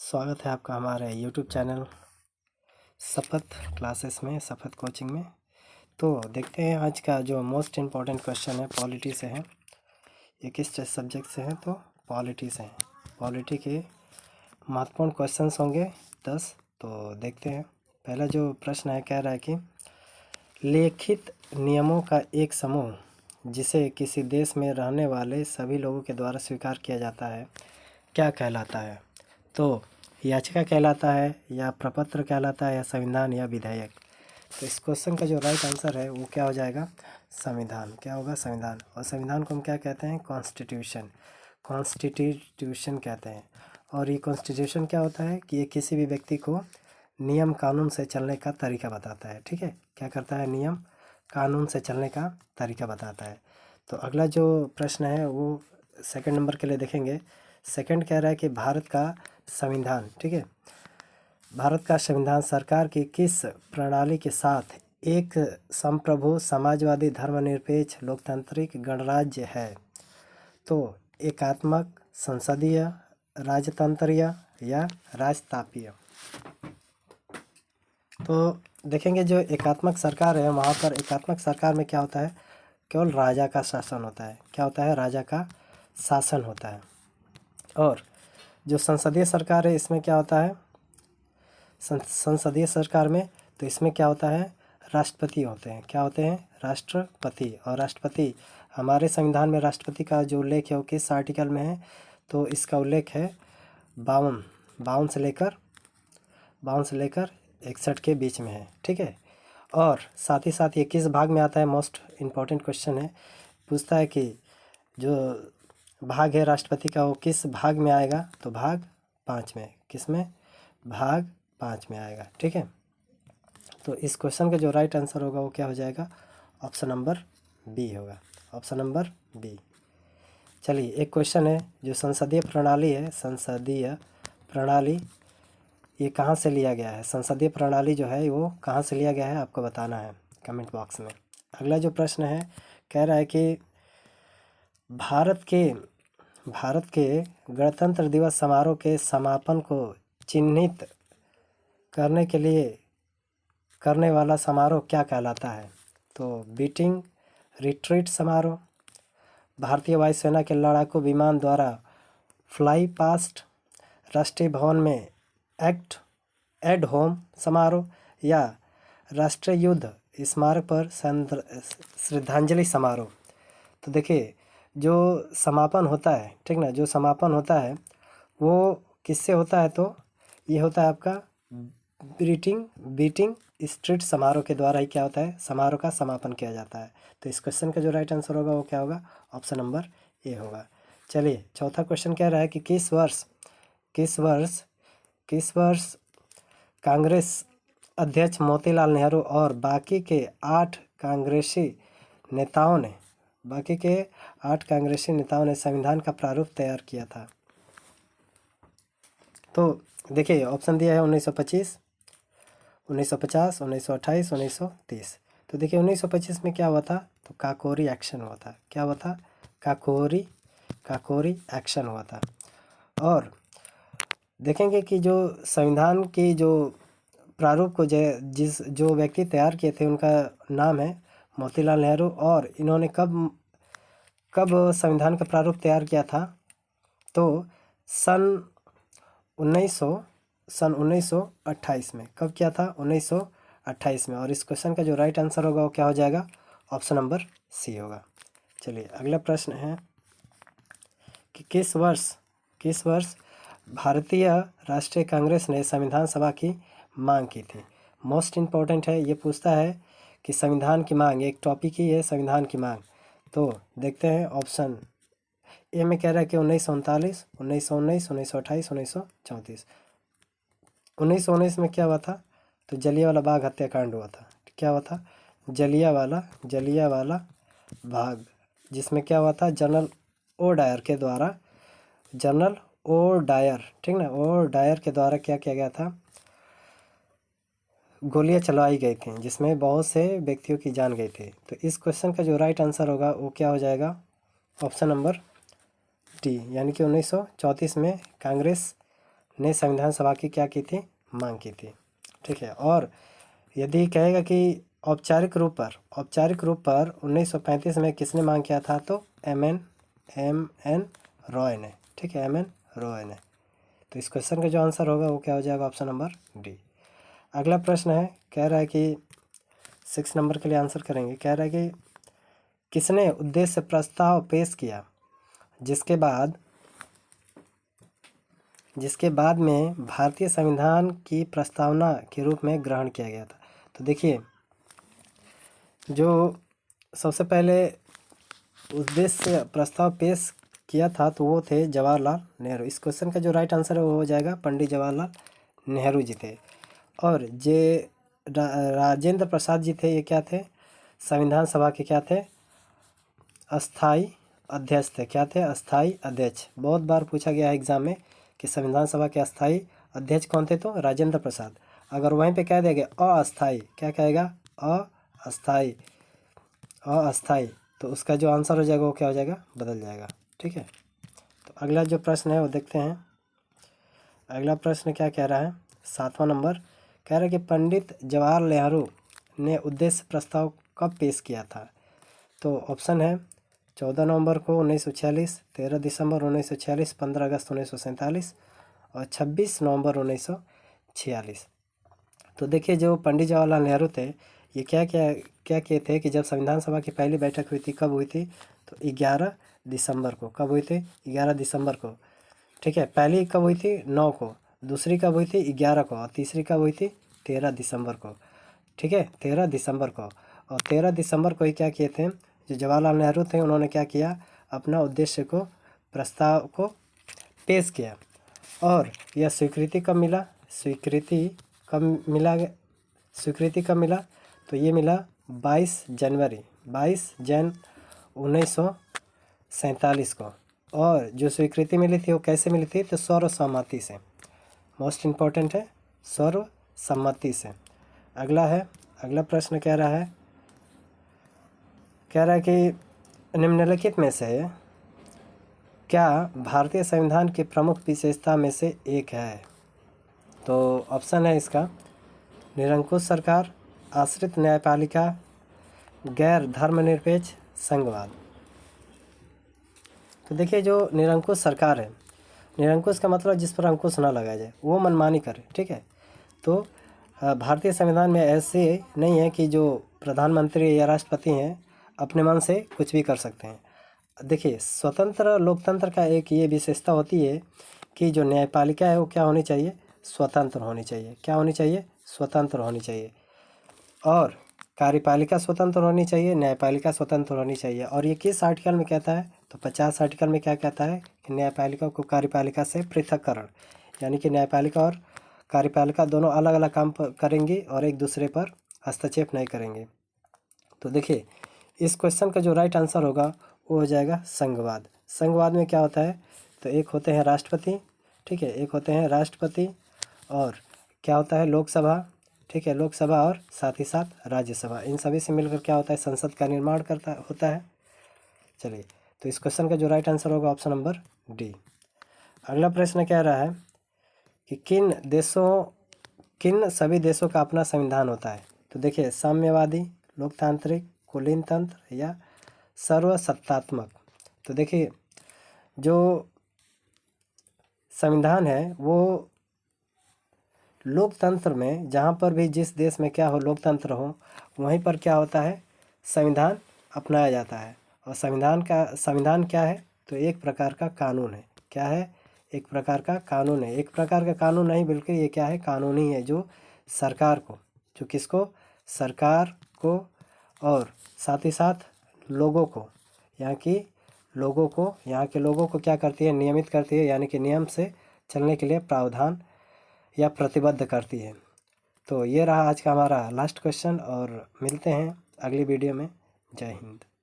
स्वागत है आपका हमारे यूट्यूब चैनल शपथ क्लासेस में, शपथ कोचिंग में। तो देखते हैं आज का जो मोस्ट इम्पॉर्टेंट क्वेश्चन है पॉलिटी से है। ये किस सब्जेक्ट से है? तो पॉलिटी से है। पॉलिटी के महत्वपूर्ण क्वेश्चंस होंगे 10। तो देखते हैं। पहला जो प्रश्न है कह रहा है कि लिखित नियमों का एक समूह जिसे किसी देश में रहने वाले सभी लोगों के द्वारा स्वीकार किया जाता है क्या कहलाता है? तो याचिका कहलाता है, या प्रपत्र कहलाता है, या संविधान, या विधेयक। तो इस क्वेश्चन का जो राइट आंसर है वो क्या हो जाएगा? संविधान। क्या होगा? संविधान। और संविधान को हम क्या कहते हैं? कॉन्स्टिट्यूशन। कॉन्स्टिट्यूशन कहते हैं। और ये कॉन्स्टिट्यूशन क्या होता है कि ये किसी भी व्यक्ति को नियम कानून से चलने का तरीका बताता है। ठीक है, क्या करता है? नियम कानून से चलने का तरीका बताता है। तो अगला जो प्रश्न है वो सेकंड नंबर के लिए देखेंगे। सेकंड कह रहा है कि भारत का संविधान, ठीक है, भारत का संविधान सरकार की किस प्रणाली के साथ एक संप्रभु समाजवादी धर्मनिरपेक्ष लोकतांत्रिक गणराज्य है? तो एकात्मक, संसदीय, राजतंत्रीय, या राजतापीय। तो देखेंगे जो एकात्मक सरकार है वहाँ पर एकात्मक सरकार में क्या होता है? केवल राजा का शासन होता है। क्या होता है? राजा का शासन होता है। और जो संसदीय सरकार है इसमें क्या होता है? संसदीय सरकार में तो इसमें क्या होता है? राष्ट्रपति होते हैं। क्या होते हैं? राष्ट्रपति। और राष्ट्रपति हमारे संविधान में राष्ट्रपति का जो उल्लेख है वो किस आर्टिकल में है? तो इसका उल्लेख है 52 से लेकर 61 के बीच में है। ठीक है, और साथ ही साथ ये किस भाग में आता है? मोस्ट इम्पॉर्टेंट क्वेश्चन है। पूछता है कि जो भाग है राष्ट्रपति का वो किस भाग में आएगा? तो भाग 5 में। किस में? भाग 5 में आएगा। ठीक है, तो इस क्वेश्चन का जो राइट आंसर होगा वो क्या हो जाएगा? ऑप्शन नंबर बी होगा। Option number B. चलिए एक क्वेश्चन है जो संसदीय प्रणाली है, संसदीय प्रणाली ये कहाँ से लिया गया है? संसदीय प्रणाली जो है वो कहाँ से लिया गया है आपको बताना है कमेंट बॉक्स में। अगला जो प्रश्न है कह रहा है कि भारत के गणतंत्र दिवस समारोह के समापन को चिन्हित करने के लिए करने वाला समारोह क्या कहलाता है? तो बीटिंग रिट्रीट समारोह, भारतीय वायुसेना के लड़ाकू विमान द्वारा फ्लाई पास्ट, राष्ट्रीय भवन में एड होम समारोह, या राष्ट्रीय युद्ध स्मारक पर श्रद्धांजलि समारोह। तो देखिए जो समापन होता है, ठीक ना, जो समापन होता है वो किससे होता है? तो ये होता है आपका बीटिंग स्ट्रीट समारोह के द्वारा ही क्या होता है? समारोह का समापन किया जाता है। तो इस क्वेश्चन का जो राइट आंसर होगा वो क्या होगा? ऑप्शन नंबर ए होगा। चलिए चौथा क्वेश्चन कह रहा है कि किस वर्ष कांग्रेस अध्यक्ष मोतीलाल नेहरू और बाकी के 8 कांग्रेसी नेताओं ने संविधान का प्रारूप तैयार किया था? तो देखिए ऑप्शन दिया है 1925, 1950, 1928, 1930। तो देखिए 1925 में क्या हुआ था? तो काकोरी एक्शन हुआ था। क्या हुआ था? काकोरी एक्शन हुआ था। और देखेंगे कि जो संविधान की जो प्रारूप को जो व्यक्ति तैयार किए थे उनका नाम है मोतीलाल नेहरू। और इन्होंने कब संविधान का प्रारूप तैयार किया था? तो सन 1928 में। कब किया था? 1928 में। और इस क्वेश्चन का जो राइट आंसर होगा वो क्या हो जाएगा? ऑप्शन नंबर सी होगा। चलिए अगला प्रश्न है कि किस वर्ष भारतीय राष्ट्रीय कांग्रेस ने संविधान सभा की मांग की थी? मोस्ट इम्पॉर्टेंट है। ये पूछता है कि संविधान की मांग, एक टॉपिक ही है संविधान की मांग। तो देखते हैं ऑप्शन ए में कह रहा है कि 1939, 1919, 1928, 1934। 1919 में क्या हुआ था? तो जलियांवाला बाग हत्याकांड हुआ था। क्या हुआ था? जलियांवाला बाग, जिसमें क्या हुआ था? जनरल ओ डायर, ठीक ना, ओ डायर के द्वारा क्या किया गया था? गोलियां चलवाई गई थी जिसमें बहुत से व्यक्तियों की जान गई थी। तो इस क्वेश्चन का जो राइट आंसर होगा वो क्या हो जाएगा? ऑप्शन नंबर डी, यानी कि 1934 में कांग्रेस ने संविधान सभा की क्या की थी, मांग की थी। ठीक है। और यदि कहेगा कि औपचारिक रूप पर 1935 में किसने मांग किया था, तो एम एन रॉय ने। ठीक है, एम एन रॉय ने। तो इस क्वेश्चन का जो आंसर होगा वो क्या हो जाएगा, ऑप्शन नंबर डी। अगला प्रश्न है, कह रहा है कि 6 नंबर के लिए आंसर करेंगे। कह रहा है कि किसने उद्देश्य प्रस्ताव पेश किया जिसके बाद में भारतीय संविधान की प्रस्तावना के रूप में ग्रहण किया गया था। तो देखिए, जो सबसे पहले उद्देश्य प्रस्ताव पेश किया था तो वो थे जवाहरलाल नेहरू। इस क्वेश्चन का जो राइट आंसर है वो हो जाएगा पंडित जवाहरलाल नेहरू जी थे। और राजेंद्र प्रसाद जी थे, ये क्या थे, संविधान सभा के क्या थे, अस्थाई अध्यक्ष थे। क्या थे, अस्थाई अध्यक्ष। बहुत बार पूछा गया है एग्जाम में कि संविधान सभा के अस्थाई अध्यक्ष कौन थे, तो राजेंद्र प्रसाद। अगर वहीं पे कह देंगे अस्थाई, क्या कहेगा, अस्थाई, अस्थाई, तो उसका जो आंसर हो जाएगा वो क्या हो जाएगा, बदल जाएगा। ठीक है। तो अगला जो प्रश्न है वो देखते हैं। अगला प्रश्न क्या कह रहा है, 7वां नंबर, कह रहा है कि पंडित जवाहरलाल नेहरू ने उद्देश्य प्रस्ताव कब पेश किया था। तो ऑप्शन है 14 नवंबर को 1946, 13 दिसंबर 1946, 15 अगस्त 1947 और 26 नवंबर 1946। तो देखिए, जो पंडित जवाहरलाल नेहरू थे, ये क्या किए थे कि जब संविधान सभा की पहली बैठक हुई थी, कब हुई थी, तो 11 दिसंबर को। कब हुई थी, 11 दिसंबर को। ठीक है। पहली कब हुई थी, 9 को। दूसरी कब हुई थी, 11 को। और तीसरी कब हुई थी, 13 दिसंबर को। ठीक है, 13 दिसंबर को। और 13 दिसंबर को ही क्या किए थे, जो जवाहरलाल नेहरू थे, उन्होंने क्या किया, अपना उद्देश्य को, प्रस्ताव को पेश किया। और यह स्वीकृति कब मिला, स्वीकृति कब मिला, तो ये मिला 22 जनवरी 1947 को। और जो स्वीकृति मिली थी वो कैसे मिली थी, तो सर्वसम्मति से। मोस्ट इम्पॉर्टेंट है, सर्वसम्मति से। अगला प्रश्न कह रहा है कि निम्नलिखित में से क्या भारतीय संविधान की प्रमुख विशेषता में से एक है। तो ऑप्शन है इसका, निरंकुश सरकार, आश्रित न्यायपालिका, गैर धर्मनिरपेक्ष संघवाद। तो देखिए, जो निरंकुश सरकार है, निरंकुश का मतलब जिस पर अंकुश ना लगाया जाए, वो मनमानी करे। ठीक है। तो भारतीय संविधान में ऐसे नहीं है कि जो प्रधानमंत्री या राष्ट्रपति हैं अपने मन से कुछ भी कर सकते हैं। देखिए, स्वतंत्र लोकतंत्र का एक ये विशेषता होती है कि जो न्यायपालिका है वो क्या होनी चाहिए, स्वतंत्र होनी चाहिए। क्या होनी चाहिए, स्वतंत्र होनी चाहिए। और कार्यपालिका स्वतंत्र होनी चाहिए, न्यायपालिका स्वतंत्र होनी चाहिए। और ये किस आर्टिकल में कहता है, तो 50 आर्टिकल में क्या कहता है कि न्यायपालिका को कार्यपालिका से पृथककरण, यानी कि न्यायपालिका और कार्यपालिका दोनों अलग अलग काम करेंगी और एक दूसरे पर हस्तक्षेप नहीं करेंगे। तो देखिए, इस क्वेश्चन का जो राइट आंसर होगा वो हो जाएगा संघवाद। संघवाद में क्या होता है, तो एक होते हैं राष्ट्रपति। ठीक है, एक होते हैं राष्ट्रपति, और क्या होता है, लोकसभा। ठीक है, लोकसभा और साथ ही साथ राज्यसभा, इन सभी से मिलकर क्या होता है, संसद का निर्माण होता है। चलिए, तो इस क्वेश्चन का जो राइट आंसर होगा ऑप्शन नंबर डी। अगला प्रश्न कह रहा है कि किन सभी देशों का अपना संविधान होता है। तो देखिए, साम्यवादी, लोकतांत्रिक, कुलीन तंत्र या सर्वसत्तात्मक। तो देखिए, जो संविधान है वो लोकतंत्र में, जहाँ पर भी जिस देश में क्या हो, लोकतंत्र हो, वहीं पर क्या होता है, संविधान अपनाया जाता है। और संविधान क्या है, तो एक प्रकार का कानून है। क्या है, एक प्रकार का कानून है। एक प्रकार का कानून नहीं, बल्कि ये क्या है, कानून ही है, जो सरकार को, जो किसको, सरकार को, और साथ ही साथ लोगों को, यहाँ के लोगों को क्या करती है, नियमित करती है, यानी कि नियम से चलने के लिए प्रावधान या प्रतिबद्ध करती है। तो ये रहा आज का हमारा लास्ट क्वेश्चन, और मिलते हैं अगली वीडियो में। जय हिंद।